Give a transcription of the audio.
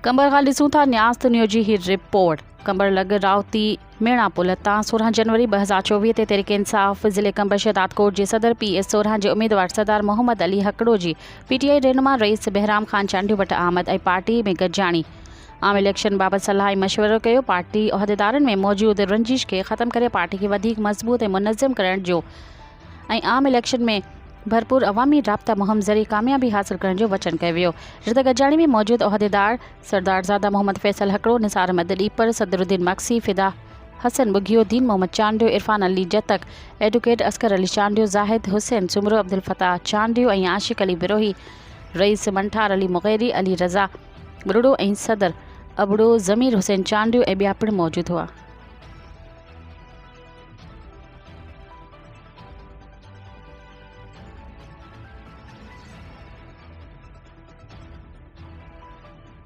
कंबर खां ॾिसूं था न्यास दुनिया जी ही रिपोर्ट। कंबर लॻ रावती मेणा पुल तां 16 जनवरी 2024 ते तहरीक इंसाफ़ ज़िले कंबर शहदादकोट जे सदर PS 16 जे उम्मीदवार सरदार मोहम्मद अली हकड़ो जी PTI रहनुमा रईस बहराम खान चांडियो भट्ट अहमद ऐं पार्टी में गॾिजाणी आम इलेक्शन बाबति सलाह ऐं मशवरो कयो। पार्टी उहिदेदारनि में मौजूद रंजिश खे ख़त्म करे पार्टी खे वधीक मज़बूत ऐं मुनज़्ज़म करण जो ऐं आम इलेक्शन में भरपूर अवामी राब्ता मुहिम ज़रिए कामयाबी हासिल करण जो वचन कयो वियो। रित गॾिजाणी में मौजूद उहिदेदार सरदारज़ादा मोहम्मद फैसल हकड़ो, निसार अहमद ॾीपर, सदरुद्दीन मक्सी, फिदा हसन बुघियो, दीन मोहम्मद चांडियो, इरफान अली जतक, एडवोकेट असकर अली चांडियो, ज़ाहिद हुसैन सुमरो, अब्दुल फताह चांडियो ऐं आशिक अली बिरोही, रईस मंठार अली मुग़ैरी, अली रज़ा बुरड़ो ऐं सदर अबड़ो ज़मीर हुसैन चांडियो ऐं ॿिया पिणु मौजूद हुआ।